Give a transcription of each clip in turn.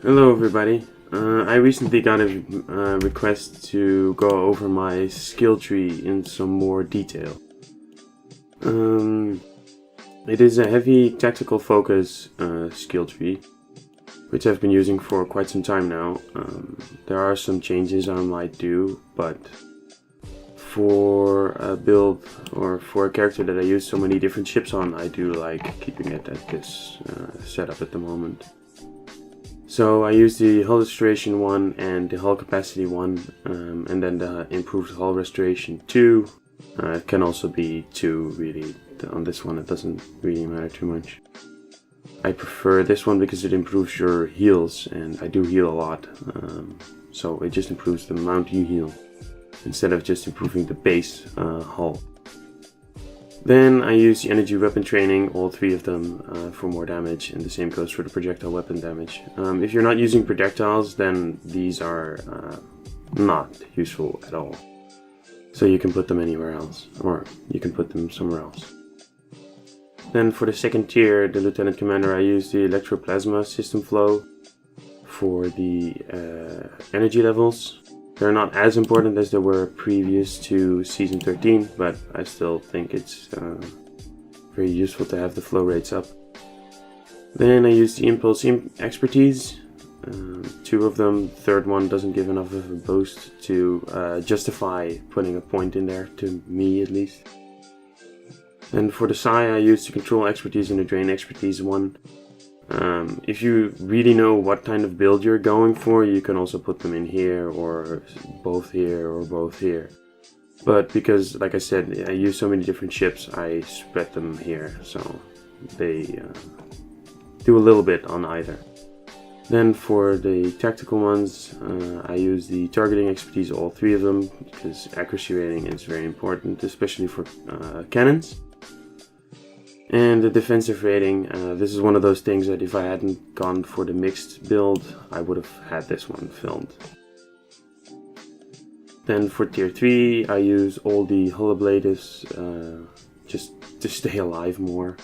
Hello everybody. I recently got a request to go over my skill tree in some more detail. It is a heavy tactical focus skill tree, which I've been using for quite some time now. There are some changes I might do, but for a build or for a character that I use so many different ships on, I do like keeping it at this setup at the moment. So I use the hull restoration one and the hull capacity one, and then the improved hull restoration 2. It can also be 2 really. On this one it doesn't really matter too much. I prefer this one because it improves your heals, and I do heal a lot. So it just improves the amount you heal instead of just improving the base hull. Then I use the energy weapon training, all 3 of them, for more damage, and the same goes for the projectile weapon damage. If you're not using projectiles, then these are not useful at all. So you can put them anywhere else, or you can put them somewhere else. Then for the second tier, the Lieutenant Commander, I use the Electroplasma System Flow for the energy levels. They're not as important as they were previous to Season 13, but I still think it's very useful to have the flow rates up. Then I use the Impulse Expertise, 2 of them. The third one doesn't give enough of a boost to justify putting a point in there, to me at least. And for the Psi, I use the Control Expertise and the Drain Expertise 1. If you really know what kind of build you're going for, you can also put them in here, or both here, or both here. But because, like I said, I use so many different ships, I spread them here, so they do a little bit on either. Then for the tactical ones, I use the targeting expertise, all 3 of them, because accuracy rating is very important, especially for cannons. And the defensive rating, this is one of those things that if I hadn't gone for the mixed build, I would have had this one filmed. Then for tier 3, I use all the hull ablatives just to stay alive more.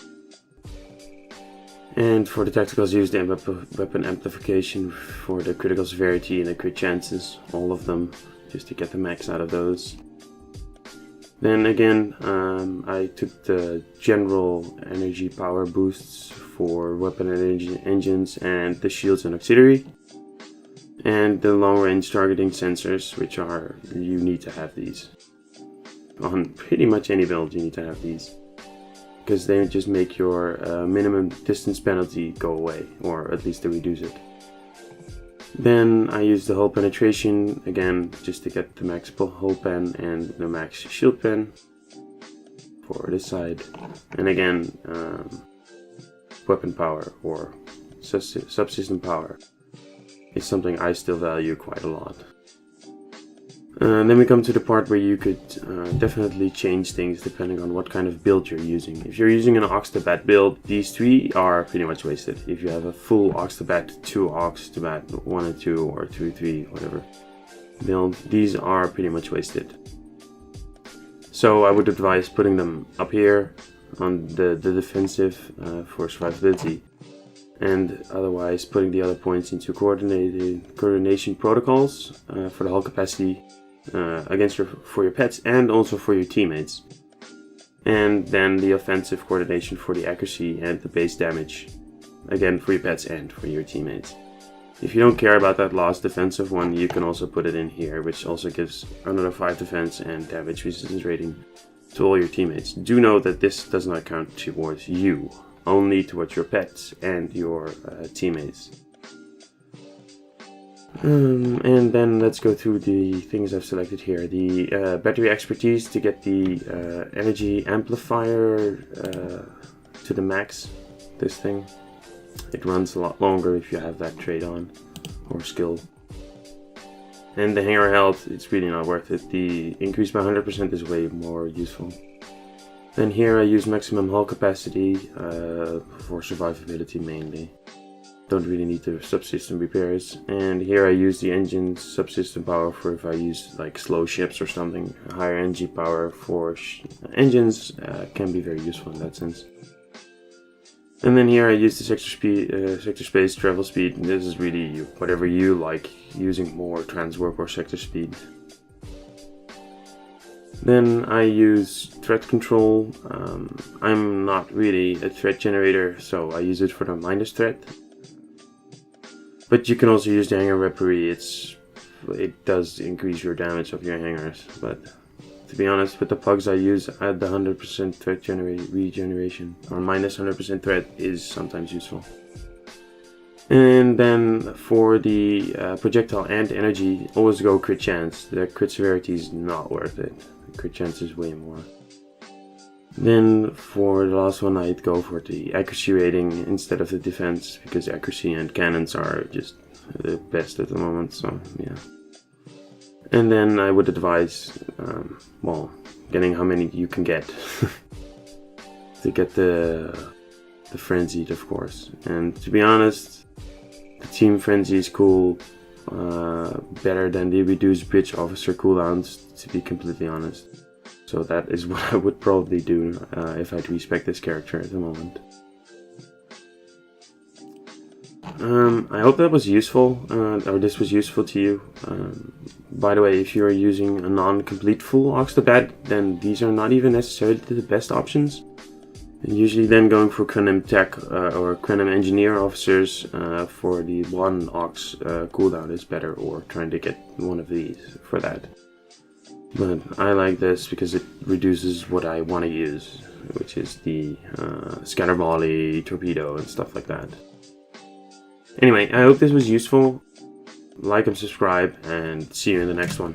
And for the tacticals, I use the weapon amplification for the critical severity and the crit chances, all of them, just to get the max out of those. Then again, I took the general energy power boosts for weapon and engines and the shields and auxiliary. And the long range targeting sensors, which are, you need to have these. On pretty much any build you need to have these. Because they just make your minimum distance penalty go away, or at least they reduce it. Then I use the hull penetration, again, just to get the max hull pen and the max shield pen for this side. And again, weapon power or subsystem power is something I still value quite a lot. Then we come to the part where you could definitely change things depending on what kind of build you're using. If you're using an Ox to Bat build, these 3 are pretty much wasted. If you have a full Ox to Bat, 2 Ox to Bat, 1 and 2 or 2, 3, whatever build, these are pretty much wasted. So I would advise putting them up here on the defensive for survivability, and otherwise putting the other points into coordination protocols for the hull capacity, for your pets and also for your teammates. And then the offensive coordination for the accuracy and the base damage, again for your pets and for your teammates. If you don't care about that last defensive one, you can also put it in here, which also gives another 5 defense and damage resistance rating to all your teammates. Do know that this does not count towards you, only towards your pets and your teammates. And then let's go through the things I've selected here. The battery expertise to get the energy amplifier to the max. This thing, it runs a lot longer if you have that trait on or skill. And the hanger health, it's really not worth it. The increase by 100% is way more useful. Then here I use maximum hull capacity for survivability mainly. Don't really need the subsystem repairs. And here I use the engine subsystem power for if I use like slow ships or something. Higher energy power for engines can be very useful in that sense. And then here I use the sector space travel speed. This is really whatever you like, using more transwarp or sector speed. Then I use thread control. I'm not really a thread generator, so I use it for the minus thread. But you can also use the hanger reparee. It does increase your damage of your hangers, but to be honest, with the pugs I use, add the 100% thread regeneration, or minus 100% thread is sometimes useful. And then for the projectile and energy, always go crit chance. The crit severity is not worth it. The crit chance is way more. Then for the last one, I'd go for the accuracy rating instead of the defense, because accuracy and cannons are just the best at the moment, so yeah. And then I would advise, well, getting how many you can get to get the frenzied, of course. And to be honest, the team frenzy is cool, better than the reduced bridge officer cooldowns, to be completely honest. So that is what I would probably do if I'd respec this character at the moment. I hope that was useful, or this was useful to you. By the way, if you're using a non-complete full Oxtobad, then these are not even necessarily the best options. Usually then going for Krenim Tech or Krenim Engineer officers for the one Ox cooldown is better, or trying to get one of these for that. But I like this because it reduces what I want to use, which is the scatter volley, torpedo, and stuff like that. Anyway, I hope this was useful. Like and subscribe, and see you in the next one.